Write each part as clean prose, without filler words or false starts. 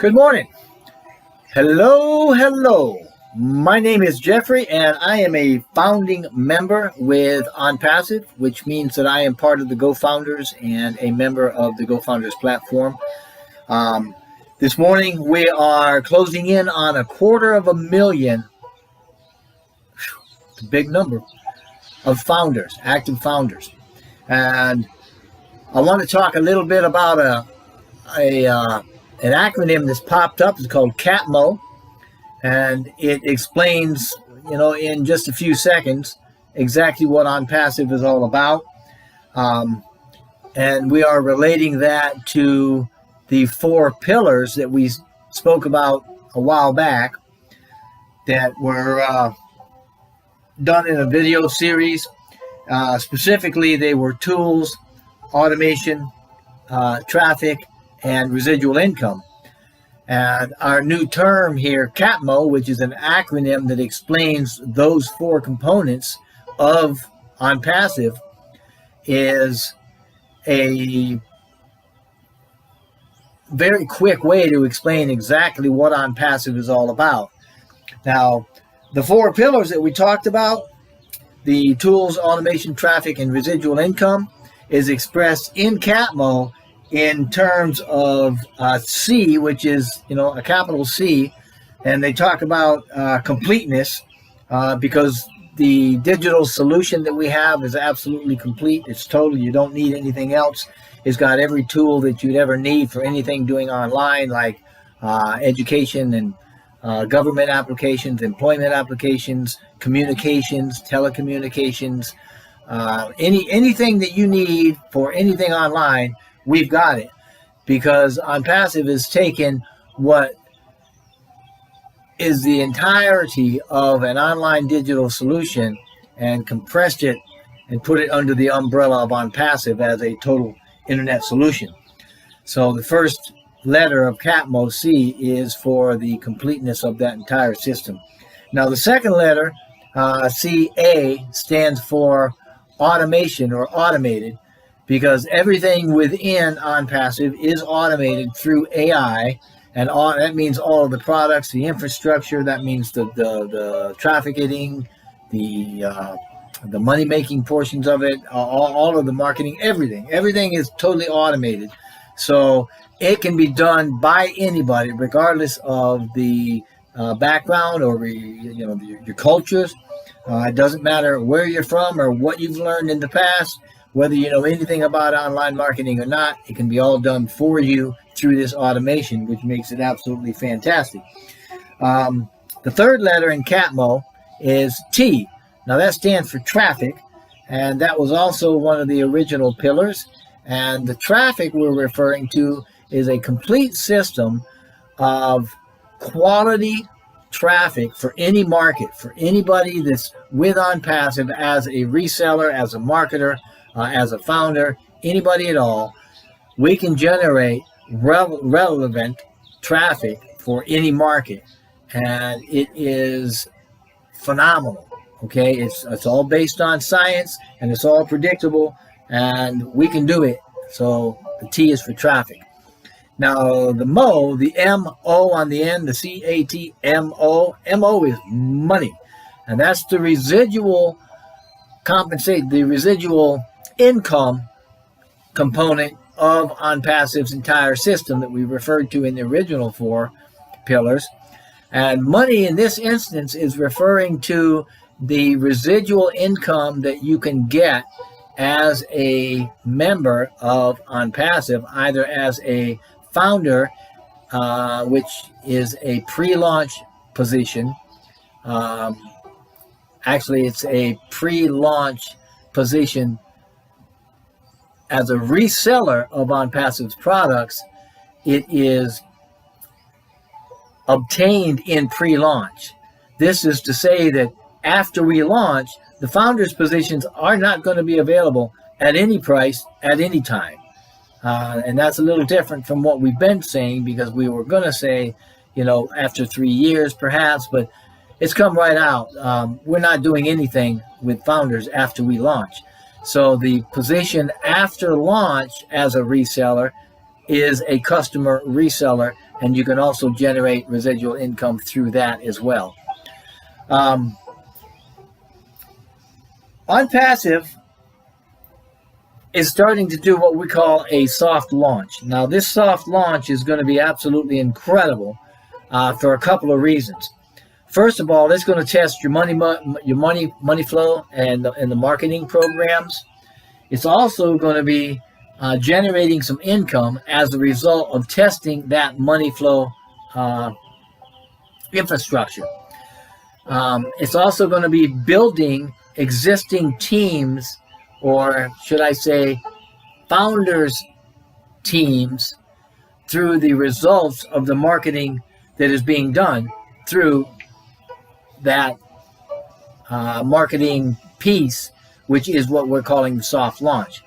Good morning. Hello. My name is Jeffrey, and I am a founding member with Onpassive, which means that I am part of the Go Founders and a member of the Go Founders platform. This morning, we are closing in on 250,000, it's a big number, of founders, active founders. And I want to talk a little bit about an acronym that's popped up. It's called Catmo, and it explains, in just a few seconds, exactly what Onpassive is all about. And we are relating that to the 4 pillars that we spoke about a while back that were done in a video series. Specifically, they were tools, automation, traffic, and residual income. And our new term here, Catmo, which is an acronym that explains those 4 components of Onpassive, is a very quick way to explain exactly what Onpassive is all about. Now, the 4 pillars that we talked about, the tools, automation, traffic, and residual income, is expressed in Catmo in terms of C, which is, a capital C, and they talk about completeness because the digital solution that we have is absolutely complete. It's total. You don't need anything else. It's got every tool that you'd ever need for anything doing online, like education and government applications, employment applications, communications, telecommunications, anything that you need for anything online. We've got it, because Onpassive has taken what is the entirety of an online digital solution and compressed it and put it under the umbrella of Onpassive as a total internet solution. So the first letter of Catmo, C, is for the completeness of that entire system. Now the second letter, CA, stands for automation or automated, because everything within Onpassive is automated through AI, and that means all of the products, the infrastructure. That means the trafficking, the money-making portions of it, all of the marketing, everything. Everything is totally automated, so it can be done by anybody, regardless of the background or your cultures. It doesn't matter where you're from or what you've learned in the past. Whether you know anything about online marketing or not, it can be all done for you through this automation, which makes it absolutely fantastic. The third letter in Catmo is T. Now that stands for traffic, and that was also one of the original pillars. And the traffic we're referring to is a complete system of quality traffic for any market, for anybody that's with Onpassive as a reseller, as a marketer, as a founder, anybody at all. We can generate relevant traffic for any market, and it is phenomenal. Okay, it's all based on science, and it's all predictable, and we can do it. So the T is for traffic. Now the MO, the M-O on the end, the C-A-T-M-O, M-O is money, and that's the residual income component of Onpassive's entire system that we referred to in the original 4 pillars. And money in this instance is referring to the residual income that you can get as a member of Onpassive, either as a founder, which is a pre-launch position. Actually, it's a pre-launch position as a reseller of Onpassive's products. It is obtained in pre-launch. This is to say that after we launch, the founders' positions are not going to be available at any price at any time. And that's a little different from what we've been saying, because we were going to say, after 3 years perhaps, but it's come right out. We're not doing anything with founders after we launch. So the position after launch as a reseller is a customer reseller and you can also generate residual income through that as well. Onpassive is starting to do what we call a soft launch. Now, this soft launch is going to be absolutely incredible for a couple of reasons. First of all, it's going to test your money flow and the marketing programs. It's also going to be generating some income as a result of testing that money flow infrastructure. It's also going to be building existing teams, or should I say founders teams, through the results of the marketing that is being done through that marketing piece, which is what we're calling the soft launch.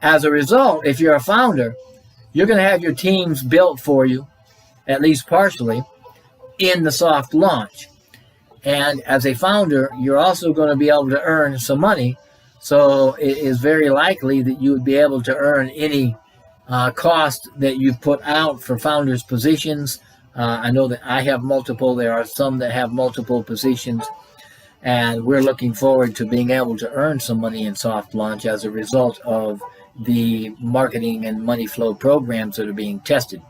As a result, if you're a founder, you're going to have your teams built for you, at least partially, in the soft launch. And as a founder, you're also going to be able to earn some money. So it is very likely that you would be able to earn any cost that you've put out for founders' positions. I know that I have multiple. There are some that have multiple positions. And we're looking forward to being able to earn some money in soft launch as a result of the marketing and money flow programs that are being tested.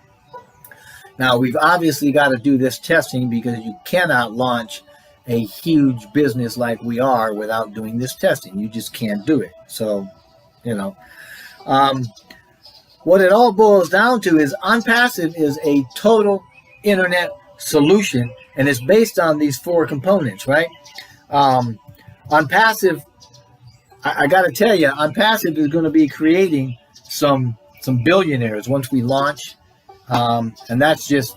Now, we've obviously got to do this testing because you cannot launch a huge business like we are without doing this testing. You just can't do it. So, what it all boils down to is Onpassive is a total internet solution, and it's based on these 4 components, right? Onpassive, I got to tell you, Onpassive is going to be creating some billionaires once we launch, and that's just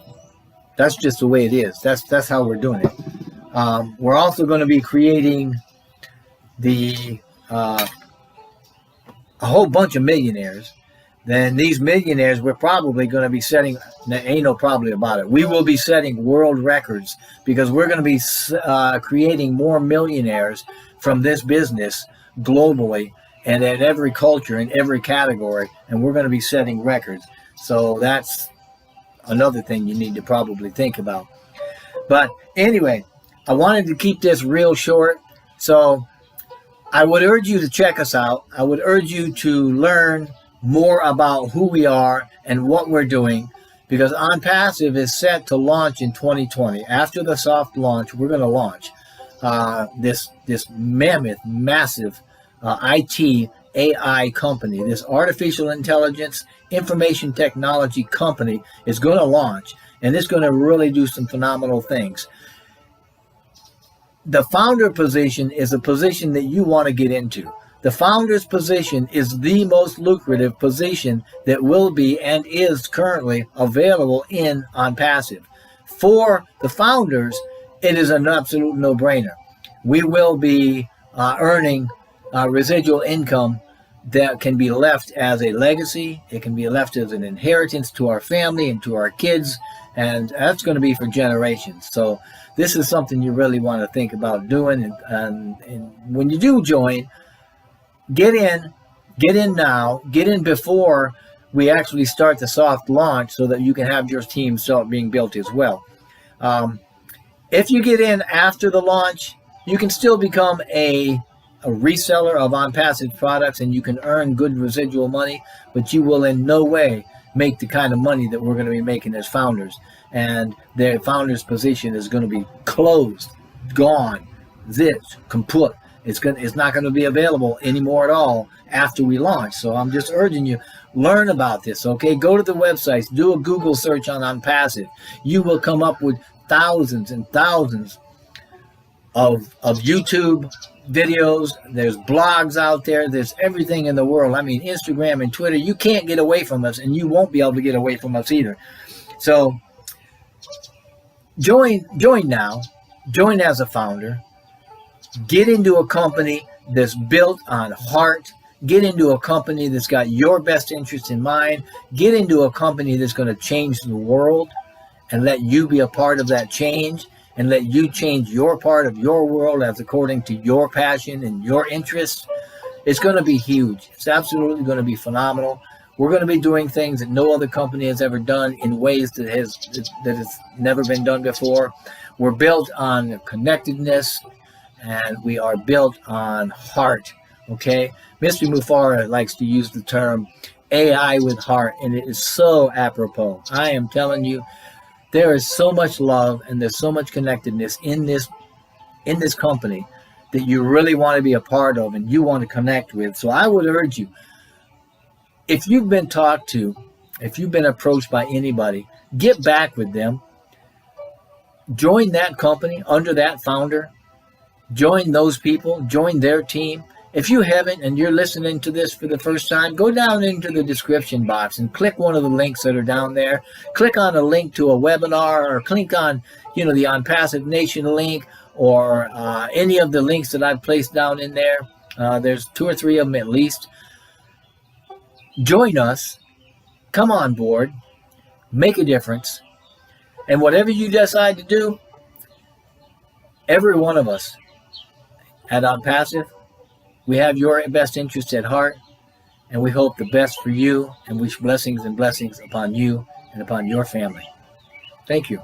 the way it is. That's how we're doing it. We're also going to be creating a whole bunch of millionaires. Then these millionaires, we're probably going to be setting, ain't no probably about it, we will be setting world records because we're going to be creating more millionaires from this business globally and in every culture, in every category, and we're going to be setting records. So that's another thing you need to probably think about. But anyway, I wanted to keep this real short, so I would urge you to check us out. I would urge you to learn more about who we are and what we're doing, because Onpassive is set to launch in 2020. After the soft launch, we're going to launch this mammoth, massive IT AI company. This artificial intelligence information technology company is going to launch, and it's going to really do some phenomenal things. The founder position is a position that you want to get into. The founder's position is the most lucrative position that will be and is currently available in Onpassive. For the founders, it is an absolute no-brainer. We will be earning residual income that can be left as a legacy. It can be left as an inheritance to our family and to our kids, and that's going to be for generations. So this is something you really want to think about doing. And when you do join, get in now, get in before we actually start the soft launch so that you can have your team start being built as well. If you get in after the launch, you can still become a reseller of Onpassive products and you can earn good residual money, but you will in no way make the kind of money that we're going to be making as founders. And their founder's position is going to be closed, gone, zipped, kaput. It's not going to be available anymore at all after we launch. So I'm just urging you, learn about this, okay? Go to the websites, do a Google search on Onpassive. You will come up with thousands and thousands of YouTube videos. There's blogs out there. There's everything in the world. I mean, Instagram and Twitter, you can't get away from us, and you won't be able to get away from us either. So join now. Join as a founder. Get into a company that's built on heart. Get into a company that's got your best interests in mind. Get into a company that's going to change the world and let you be a part of that change and let you change your part of your world as according to your passion and your interests. It's going to be huge. It's absolutely going to be phenomenal. We're going to be doing things that no other company has ever done in ways that has never been done before. We're built on connectedness, and we are built on heart. Okay, Mr. Mufara likes to use the term AI with heart, and it is so apropos. I am telling you, there is so much love and there's so much connectedness in this company that you really want to be a part of and you want to connect with. So I would urge you, if you've been talked to, if you've been approached by anybody, get back with them. Join that company under that founder. Join those people. Join their team. If you haven't and you're listening to this for the first time, go down into the description box and click one of the links that are down there. Click on a link to a webinar, or click on, the Onpassive Nation link, or any of the links that I've placed down in there. There's 2 or 3 of them at least. Join us. Come on board. Make a difference. And whatever you decide to do, every one of us at Onpassive, we have your best interests at heart, and we hope the best for you, and wish blessings and blessings upon you and upon your family. Thank you.